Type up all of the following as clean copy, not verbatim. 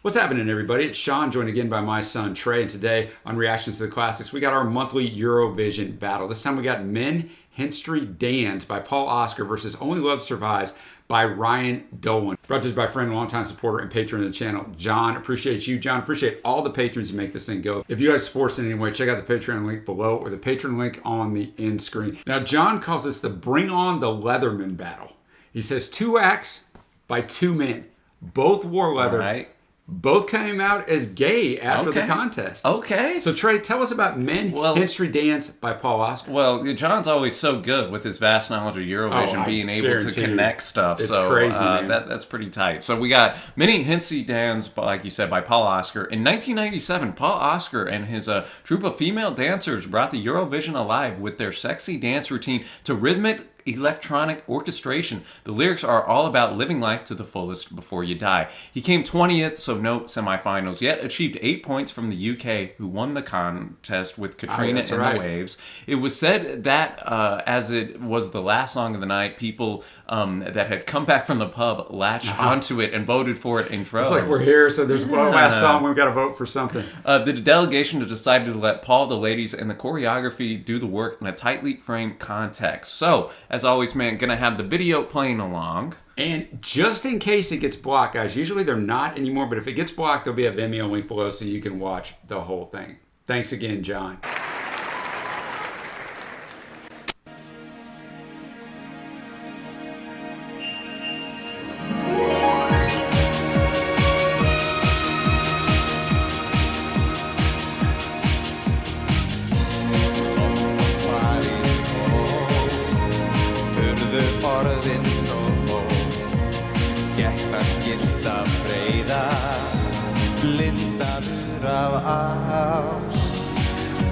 What's happening, everybody? It's Sean, joined again by my son, Trey. And today on Reactions to the Classics, we got our monthly Eurovision battle. This time we got Minn Hinsti Dance by Paul Oscar versus Only Love Survives by Ryan Dolan. Brought to us by friend, longtime supporter, and patron of the channel, John. Appreciate you, John. Appreciate all the patrons who make this thing go. If you guys support us in any way, check out the Patreon link below or the Patreon link on the end screen. Now, John calls this the Bring On the Leatherman battle. He says 2 acts by 2 men. Both wore leather. All right. Both came out as gay after the contest. Okay. So, Trey, tell us about Minn Hinsti Dance by Paul Oscar. Well, John's always so good with his vast knowledge of Eurovision, being able to connect stuff. It's so crazy, man. That's pretty tight. So we got Minn Hinsti Dance, like you said, by Paul Oscar. In 1997, Paul Oscar and his troupe of female dancers brought the Eurovision alive with their sexy dance routine to rhythmic electronic orchestration. The lyrics are all about living life to the fullest before you die. He came 20th, so no semifinals, yet achieved 8 points from the UK, who won the contest with Katrina and the Waves. It was said that as it was the last song of the night, people that had come back from the pub latched onto it and voted for it in droves. It's like we're here, so there's one last song, we've got to vote for something. The delegation decided to let Paul, the ladies, and the choreography do the work in a tightly framed context. So, as always, man, gonna have the video playing along. And just in case it gets blocked, guys, usually they're not anymore, but if it gets blocked, there'll be a Vimeo link below so you can watch the whole thing. Thanks again, John.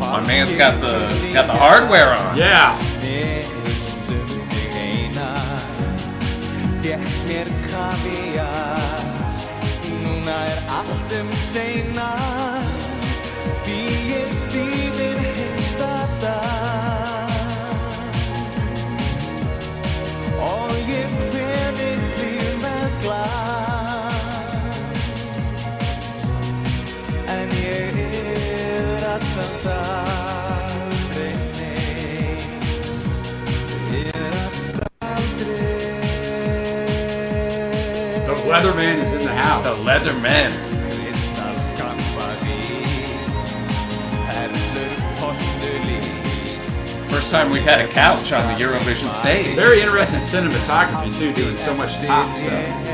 My man's got the hardware on. Yeah. The Leatherman is in the house. The Leatherman. First time we've had a couch on the Eurovision stage. Very interesting cinematography too, doing so much top stuff.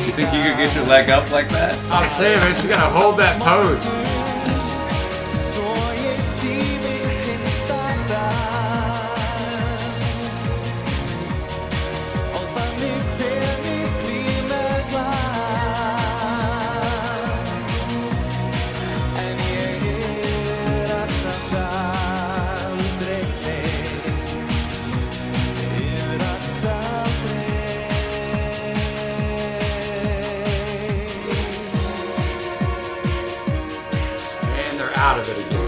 You think you could get your leg up like that? I'll say, man, she's gotta hold that pose. Out of it again.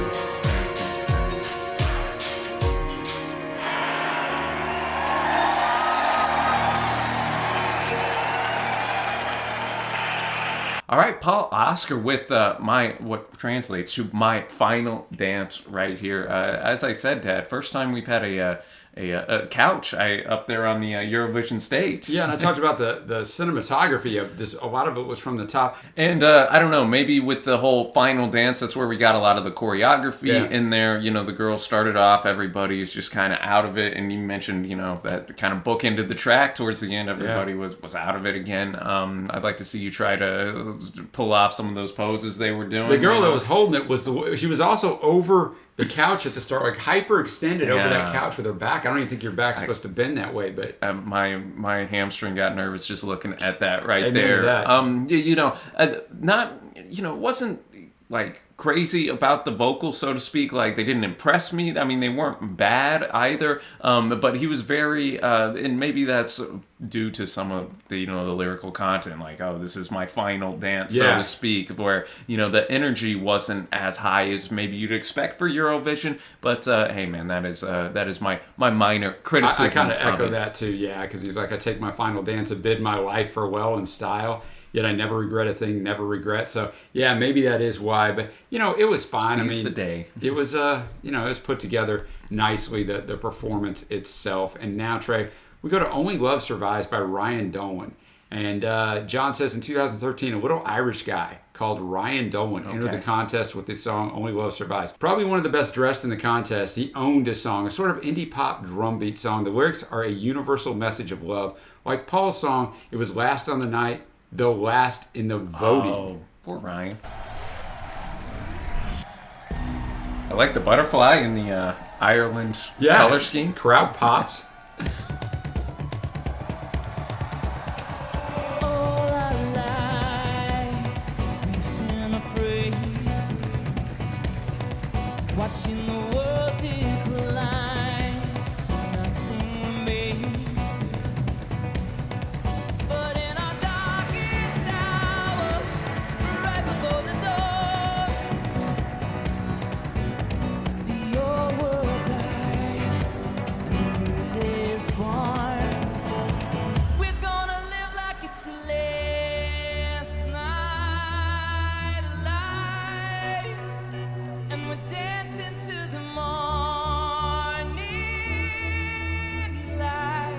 All right, Paul Oscar with what translates to my final dance right here. As I said, Dad, first time we've had a a couch up there on the Eurovision stage. Yeah, and I talked about the cinematography of just a lot of it was from the top. And I don't know, maybe with the whole final dance, that's where we got a lot of the choreography in there. You know, the girls started off, everybody's just kind of out of it. And you mentioned, you know, that kind of bookended the track towards the end. Everybody was out of it again. I'd like to see you try to pull off some of those poses they were doing. The girl that was holding it she was also over the couch at the start, like hyper extended over that couch with her back. I don't even think your back's supposed to bend that way, but my hamstring got nervous just looking at that right there. That. You know, not, you know, it wasn't like crazy about the vocals, so to speak. Like, they didn't impress me. I mean, they weren't bad either. But he was very, and maybe that's due to some of the, you know, the lyrical content. Like, oh, this is my final dance, so to speak. Where, you know, the energy wasn't as high as maybe you'd expect for Eurovision. But hey, man, that is my minor criticism. I kind of echo that too. Yeah, because he's like, I take my final dance and bid my life farewell in style. Yet I never regret a thing, never regret. So yeah, maybe that is why. But you know, it was fine. Seize the day. It was you know, it was put together nicely, the performance itself. And now, Trey, we go to Only Love Survives by Ryan Dolan. And John says in 2013, a little Irish guy called Ryan Dolan entered the contest with his song Only Love Survives. Probably one of the best dressed in the contest. He owned his song, a sort of indie pop drum beat song. The lyrics are a universal message of love. Like Paul's song, it was last on the night, though last in the voting. Oh, poor Ryan. I like the butterfly in the Ireland color scheme. Crowd pops. Watching the world decline to nothing remains. But in our darkest hour, right before the dawn, the old world dies and a new day is born. We're gonna live like it's the last night alive, and we're dancing to the morning light.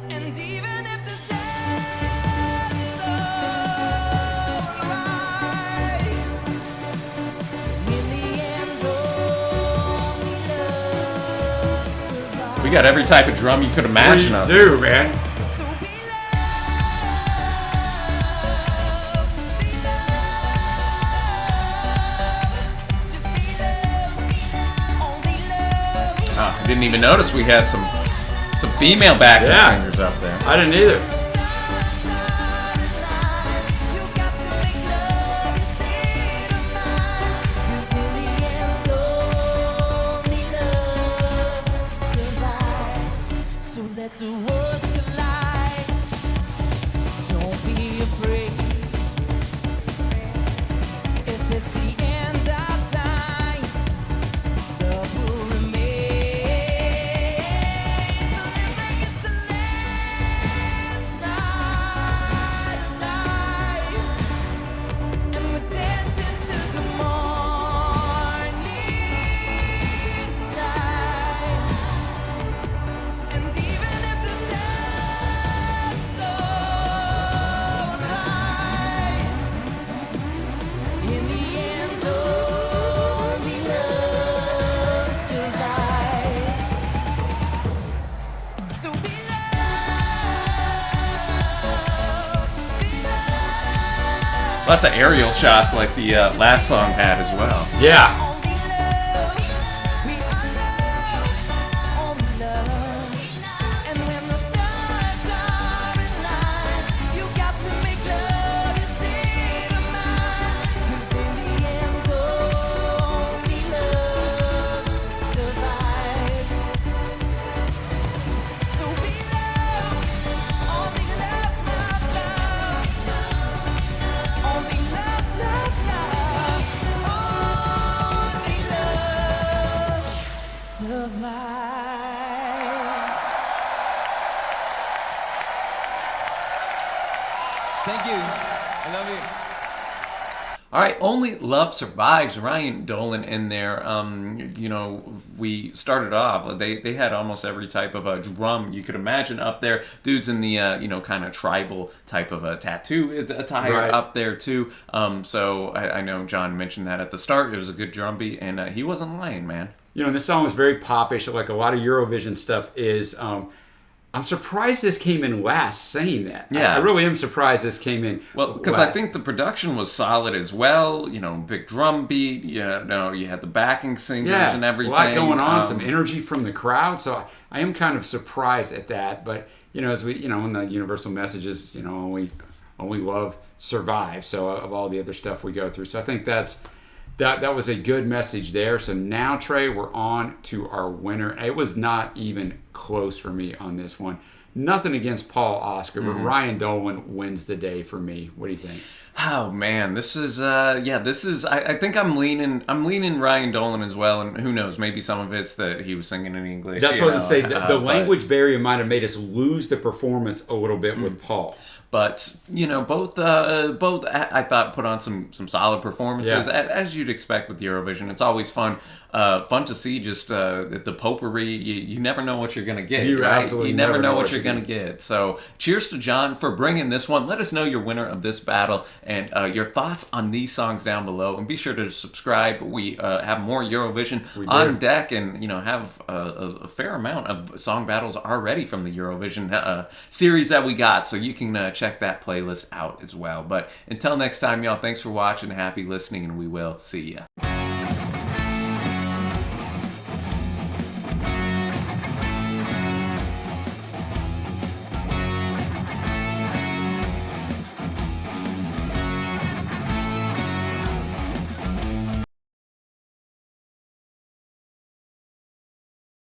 And even if the sun don't rise, in the end only love survives. We got every type of drum you could imagine. We up do, man. So be love, just be love, only love. I didn't even notice we had some female backing singers up there. I didn't either. You got to make love your state of mind, 'cause in the end only love survives. So let the worlds collide. Don't be afraid. If it's the end of time, love will remain. So live like it's the last night alive, and we're dancing to the morning light. And even if the sun don't rise, in the end only love survives. So be love, Lots of aerial shots like the last song had as well. Yeah. only love. We are love, only love. And when the stars are in line, you got to make love your state of mind. 'Cause in the end only love survives. So be love, only love, love, love. Only love, love, love. Only love survives. Thank you. I love you. All right, Only Love Survives. Ryan Dolan in there. We started off. They had almost every type of a drum you could imagine up there. Dudes in the kind of tribal type of a tattoo attire up there too. So I know John mentioned that at the start. It was a good drum beat, and he wasn't lying, man. This song was very popish, like a lot of Eurovision stuff is. I'm surprised this came in last, saying that. Yeah. I really am surprised this came in Well, because I think the production was solid as well. Big drum beat. You had the backing singers and everything. A lot going on, some energy from the crowd. So I am kind of surprised at that. But, as we, in the universal messages, only love survives. So of all the other stuff we go through. So I think that was a good message there. So now, Trey, we're on to our winner. It was not even close for me on this one. Nothing against Paul Oscar, but Ryan Dolan wins the day for me. What do you think? Oh man, this is I think I'm leaning Ryan Dolan as well, and who knows, maybe some of it's that he was singing in English. That's what I was going to say. The language barrier might have made us lose the performance a little bit with Paul. But both I thought put on some solid performances, as you'd expect with Eurovision. It's always fun to see just the potpourri. You never know what you're gonna get. You right? absolutely You never know what you're gonna get. So cheers to John for bringing this one. Let us know your winner of this battle and your thoughts on these songs down below. And be sure to subscribe. We have more Eurovision on deck, and have a fair amount of song battles already from the Eurovision series that we got. So you can check that playlist out as well. But until next time, y'all, thanks for watching, happy listening, and we will see ya.